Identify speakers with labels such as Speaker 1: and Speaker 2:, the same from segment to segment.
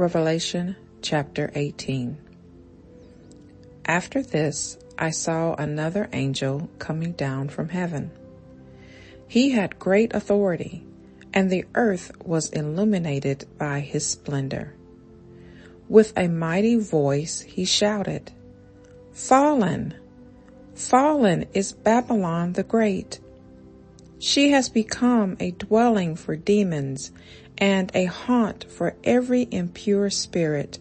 Speaker 1: Revelation chapter 18. After this, I saw another angel coming down from heaven. He had great authority, and the earth was illuminated by his splendor. With a mighty voice he shouted, "Fallen, fallen is Babylon the Great. She has become a dwelling for demons and a haunt for every impure spirit,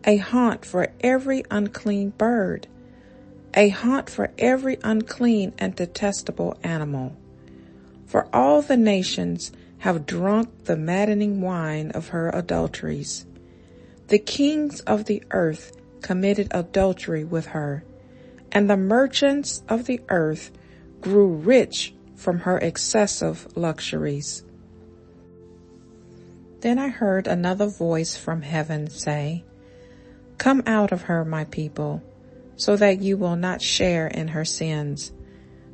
Speaker 1: a haunt for every unclean bird, a haunt for every unclean and detestable animal. For all the nations have drunk the maddening wine of her adulteries. The kings of the earth committed adultery with her, and the merchants of the earth grew rich from her excessive luxuries." Then I heard another voice from heaven say, "Come out of her, my people, so that you will not share in her sins,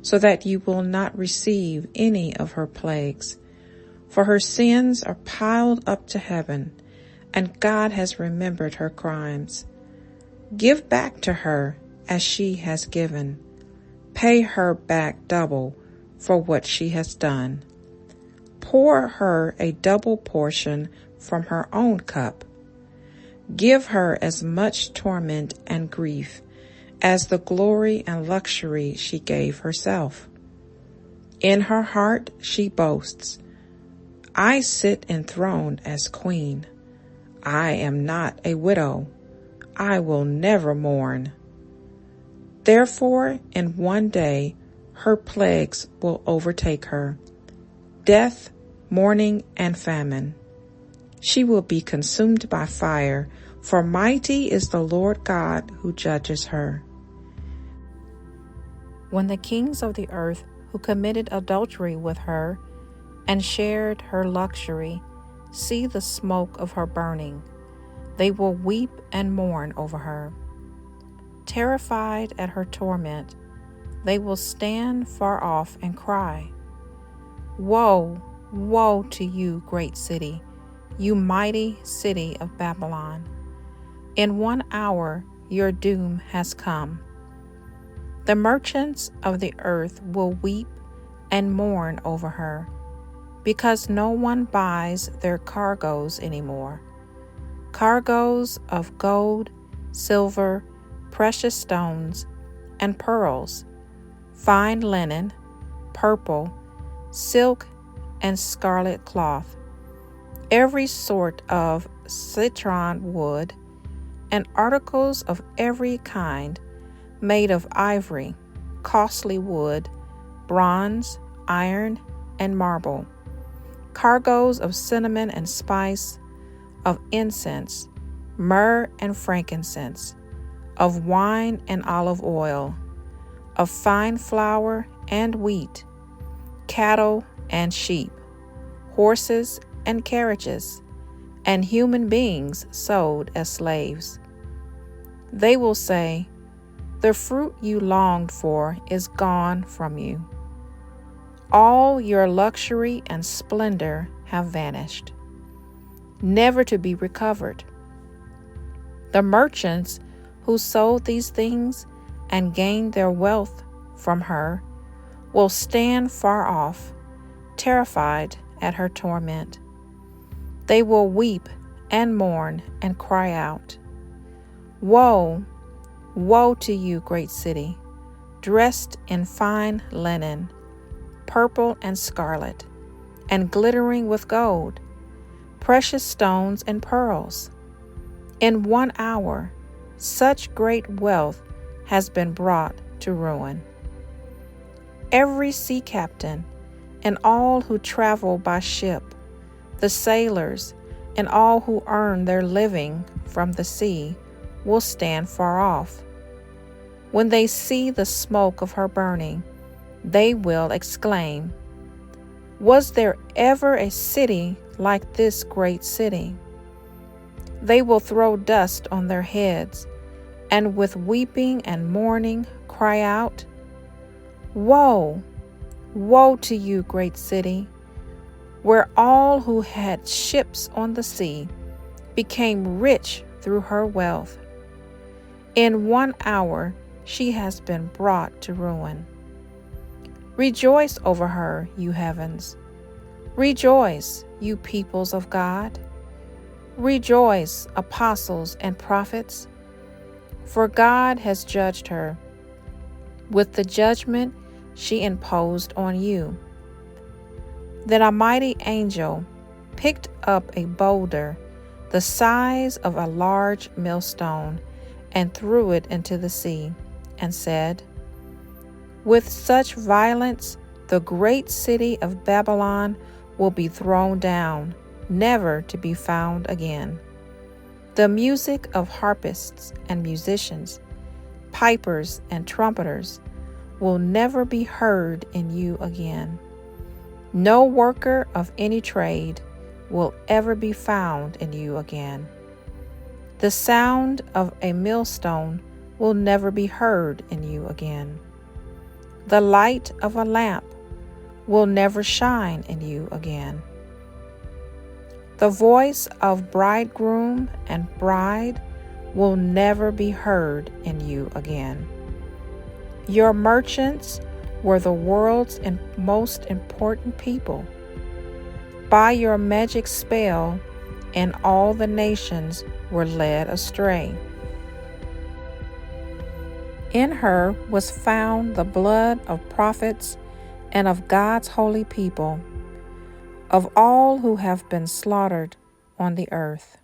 Speaker 1: so that you will not receive any of her plagues. For her sins are piled up to heaven, and God has remembered her crimes. Give back to her as she has given. Pay her back double for what she has done. Pour her a double portion from her own cup. Give her as much torment and grief as the glory and luxury she gave herself. In her heart she boasts, 'I sit enthroned as queen. I am not a widow. I will never mourn.' Therefore, in one day, her plagues will overtake her, death, mourning, and famine. She will be consumed by fire, for mighty is the Lord God who judges her." When the kings of the earth who committed adultery with her and shared her luxury see the smoke of her burning, they will weep and mourn over her. Terrified at her torment, they will stand far off and cry, "Woe, woe to you, great city, you mighty city of Babylon! In 1 hour your doom has come." The merchants of the earth will weep and mourn over her, because no one buys their cargoes anymore. Cargoes of gold, silver, precious stones, and pearls, fine linen, purple, silk, and scarlet cloth, every sort of citron wood, and articles of every kind made of ivory, costly wood, bronze, iron, and marble, cargoes of cinnamon and spice, of incense, myrrh and frankincense, of wine and olive oil, of fine flour and wheat, cattle and sheep, horses and carriages, and human beings sold as slaves. They will say, "The fruit you longed for is gone from you. All your luxury and splendor have vanished, never to be recovered." The merchants who sold these things and gained their wealth from her will stand far off, terrified at her torment. They will weep and mourn and cry out, "Woe, woe to you, great city, dressed in fine linen, purple and scarlet, and glittering with gold, precious stones and pearls. In 1 hour, such great wealth has been brought to ruin." Every sea captain and all who travel by ship, the sailors and all who earn their living from the sea, will stand far off. When they see the smoke of her burning, they will exclaim, "Was there ever a city like this great city?" They will throw dust on their heads, and with weeping and mourning cry out, "Woe, woe to you, great city, where all who had ships on the sea became rich through her wealth. In 1 hour she has been brought to ruin. Rejoice over her, you heavens. Rejoice, you peoples of God. Rejoice, apostles and prophets, for God has judged her with the judgment she imposed on you. Then a mighty angel picked up a boulder the size of a large millstone and threw it into the sea, and said, "With such violence the great city of Babylon will be thrown down, never to be found again. The music of harpists and musicians, pipers and trumpeters will never be heard in you again. No worker of any trade will ever be found in you again. The sound of a millstone will never be heard in you again. The light of a lamp will never shine in you again. The voice of bridegroom and bride will never be heard in you again. Your merchants were the world's most important people. By your magic spell, and all the nations were led astray. In her was found the blood of prophets and of God's holy people, of all who have been slaughtered on the earth."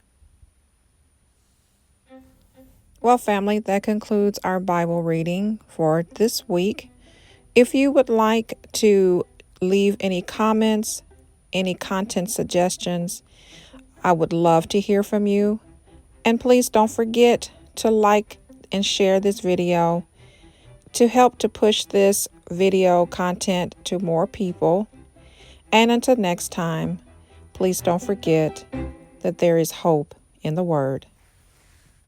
Speaker 1: Well, family, that concludes our Bible reading for this week. If you would like to leave any comments, any content suggestions, I would love to hear from you. And please don't forget to like and share this video to help to push this video content to more people. And until next time, please don't forget that there is hope in the Word.